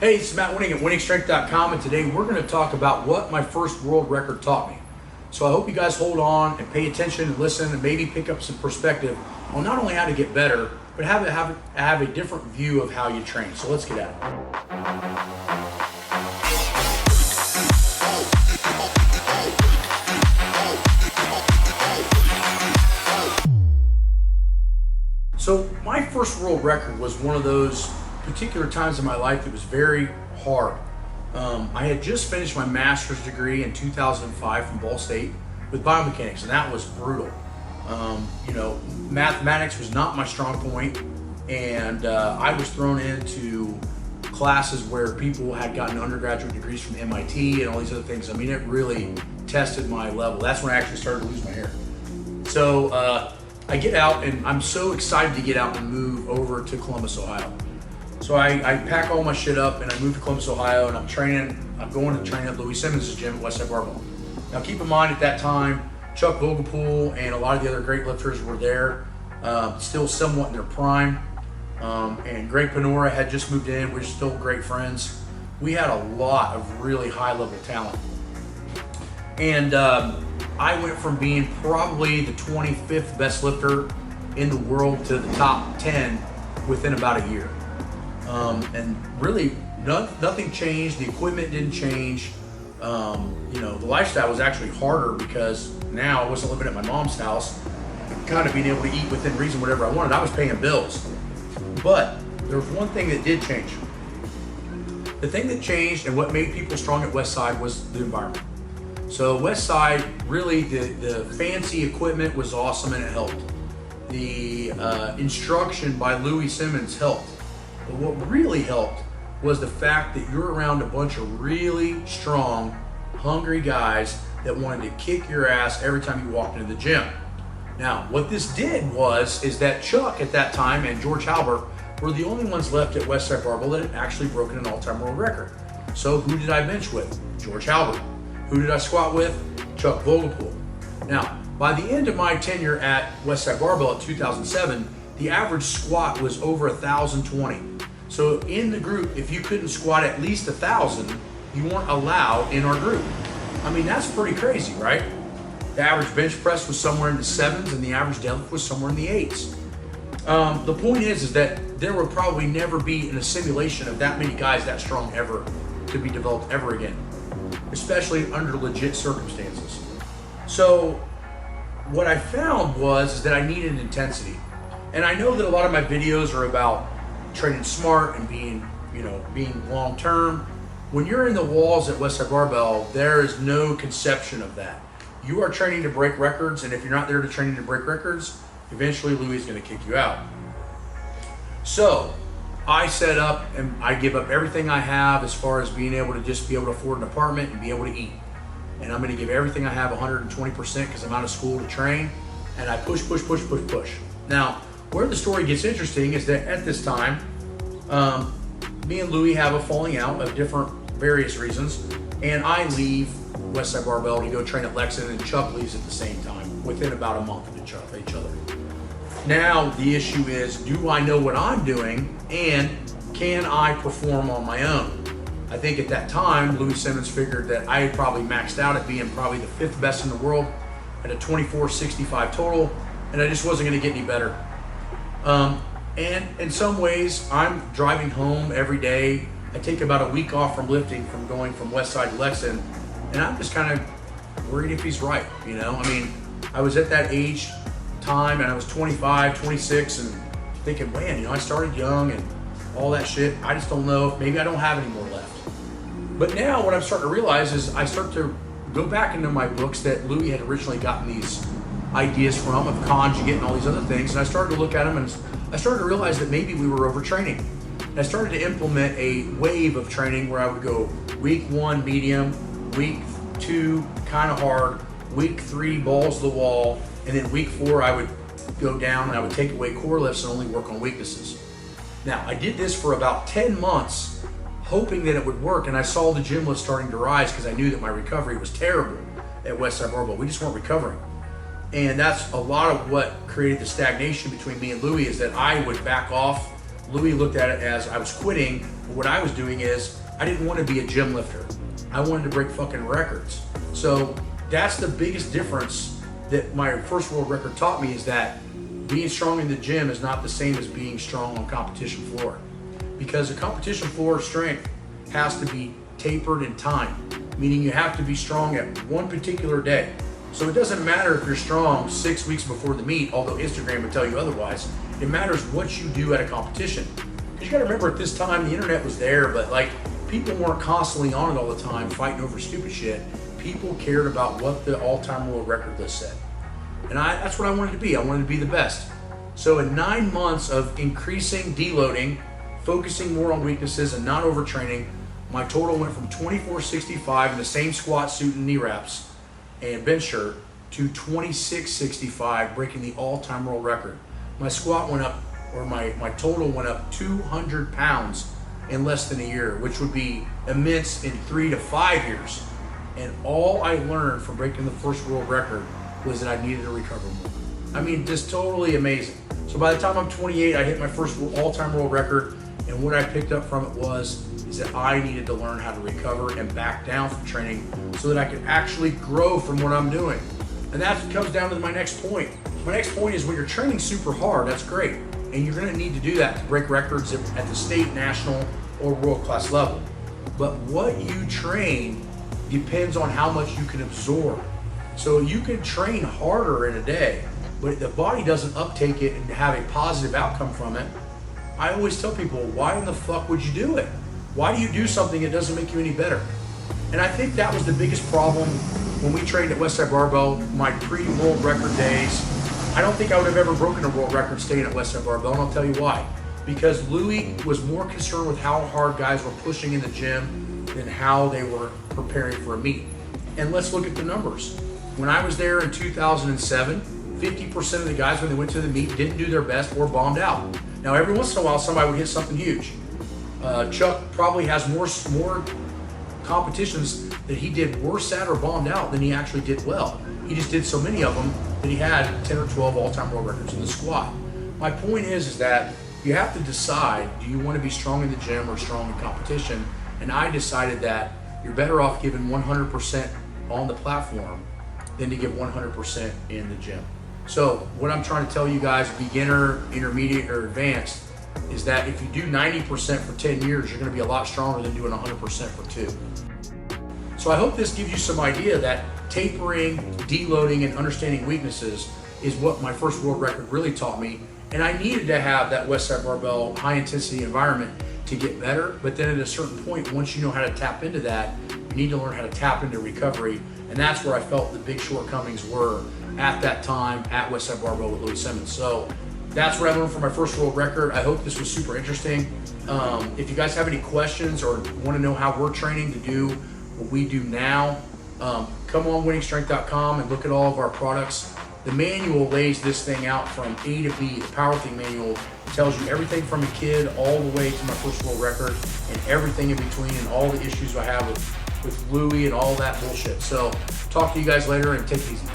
Hey, it's Matt Wenning at WenningStrength.com, and today we're going to talk about what my first world record taught me. So I hope you guys hold on and pay attention and listen and maybe pick up some perspective on not only how to get better, but have a different view of how you train. So let's get at it. So my first world record was one of those particular times in my life that was very hard. I had just finished my master's degree in 2005 from Ball State with biomechanics, and that was brutal. Mathematics was not my strong point, and I was thrown into classes where people had gotten undergraduate degrees from MIT and all these other things. I mean, it really tested my level. That's when I actually started to lose my hair. So I get out, and I'm so excited to get out and move over to Columbus, Ohio. So I pack all my shit up and I move to Columbus, Ohio, and I'm going to train at Louis Simmons' gym at Westside Barbell. Now keep in mind at that time, Chuck Vogelpool and a lot of the other great lifters were there, still somewhat in their prime. And Greg Panora had just moved in. We're still great friends. We had a lot of really high level talent. And I went from being probably the 25th best lifter in the world to the top 10 within about a year. And really nothing changed. The equipment didn't change. The lifestyle was actually harder because now I wasn't living at my mom's house, kind of being able to eat within reason whatever I wanted. I was paying bills. But there was one thing that did change. The thing that changed and what made people strong at Westside was the environment. So Westside, really the fancy equipment was awesome and it helped. The instruction by Louis Simmons helped. But what really helped was the fact that you're around a bunch of really strong, hungry guys that wanted to kick your ass every time you walked into the gym. Now, what this did is that Chuck at that time and George Halber were the only ones left at Westside Barbell that had actually broken an all-time world record. So who did I bench with? George Halber. Who did I squat with? Chuck Vogelpool. Now, by the end of my tenure at Westside Barbell in 2007, the average squat was over 1,020. So in the group, if you couldn't squat at least 1,000, you weren't allowed in our group. I mean, that's pretty crazy, right? The average bench press was somewhere in the 7s and the average deadlift was somewhere in the 8s. The point is that there will probably never be in a simulation of that many guys that strong ever to be developed ever again, especially under legit circumstances. So what I found was that I needed intensity. And I know that a lot of my videos are about training smart and being long-term. When you're in the walls at Westside Barbell, there is no conception of that. You are training to break records, and if you're not there to training to break records, eventually Louis is going to kick you out. So I set up and I give up everything I have as far as being able to just be able to afford an apartment and be able to eat. And I'm going to give everything I have 120% because I'm out of school to train, and I push. Now, where the story gets interesting is that at this time, me and Louis have a falling out of various reasons, and I leave Westside Barbell to go train at Lexington, and Chuck leaves at the same time, within about a month of each other. Now, the issue is, do I know what I'm doing, and can I perform on my own? I think at that time, Louis Simmons figured that I had probably maxed out at being probably the 5th best in the world at a 24.65 total, and I just wasn't going to get any better. And in some ways, I'm driving home every day. I take about a week off from lifting, from going from Westside to Lexington, and I'm just kind of worried if he's right, I mean, I was at that age time, and I was 25, 26, and thinking, man, I started young and all that shit. I just don't know if maybe I don't have any more left. But now what I'm starting to realize is I start to go back into my books that Louis had originally gotten these ideas from, of conjugate and all these other things, and I started to look at them and I started to realize that maybe we were overtraining. And I started to implement a wave of training where I would go week 1 medium, week 2 kind of hard, week 3 balls to the wall, and then week 4 I would go down and I would take away core lifts and only work on weaknesses. Now, I did this for about 10 months, hoping that it would work, and I saw the gym lift starting to rise because I knew that my recovery was terrible at Westside Barbell. We just weren't recovering. And that's a lot of what created the stagnation between me and Louis, is that I would back off Louis looked at it as I was quitting, but what I was doing is I didn't want to be a gym lifter. I wanted to break fucking records. So that's the biggest difference that my first world record taught me, is that being strong in the gym is not the same as being strong on competition floor. Because the competition floor strength has to be tapered in time, meaning you have to be strong at one particular day. So it doesn't matter if you're strong 6 weeks before the meet, although Instagram would tell you otherwise. It matters what you do at a competition. Because you gotta remember, at this time, the internet was there, but like, people weren't constantly on it all the time fighting over stupid shit. People cared about what the all-time world record list said. And that's what I wanted to be. I wanted to be the best. So in 9 months of increasing deloading, focusing more on weaknesses and not overtraining, my total went from 2465 in the same squat suit and knee wraps and bench shirt to 2665, breaking the all-time world record. My squat went up, or my total went up 200 pounds in less than a year, which would be immense in 3 to 5 years. And all I learned from breaking the first world record was that I needed to recover more. I mean, just totally amazing. So by the time I'm 28, I hit my first all-time world record, and what I picked up from it is that I needed to learn how to recover and back down from training so that I could actually grow from what I'm doing. And that comes down to my next point. My next point is, when you're training super hard, that's great. And you're gonna need to do that to break records at the state, national, or world-class level. But what you train depends on how much you can absorb. So you can train harder in a day, but if the body doesn't uptake it and have a positive outcome from it, I always tell people, why in the fuck would you do it? Why do you do something that doesn't make you any better? And I think that was the biggest problem when we trained at Westside Barbell, my pre-world record days. I don't think I would have ever broken a world record staying at Westside Barbell, and I'll tell you why. Because Louis was more concerned with how hard guys were pushing in the gym than how they were preparing for a meet. And let's look at the numbers. When I was there in 2007, 50% of the guys, when they went to the meet, didn't do their best or bombed out. Now, every once in a while, somebody would hit something huge. Chuck probably has more competitions that he did worse at or bombed out than he actually did well. He just did so many of them that he had 10 or 12 all-time world records in the squat. My point is that you have to decide, do you want to be strong in the gym or strong in competition? And I decided that you're better off giving 100% on the platform than to give 100% in the gym. So what I'm trying to tell you guys, beginner, intermediate, or advanced, is that if you do 90% for 10 years, you're going to be a lot stronger than doing 100% for 2. So I hope this gives you some idea that tapering, deloading, and understanding weaknesses is what my first world record really taught me. And I needed to have that Westside Barbell high intensity environment to get better. But then at a certain point, once you know how to tap into that, you need to learn how to tap into recovery. And that's where I felt the big shortcomings were at that time at Westside Barbell with Louis Simmons. So that's what I learned from my first world record. I hope this was super interesting. If you guys have any questions or want to know how we're training to do what we do now, come on wenningstrength.com and look at all of our products. The manual lays this thing out from A to B. The powerlifting manual tells you everything from a kid all the way to my first world record and everything in between and all the issues I have with Louis and all that bullshit. So talk to you guys later and take it easy.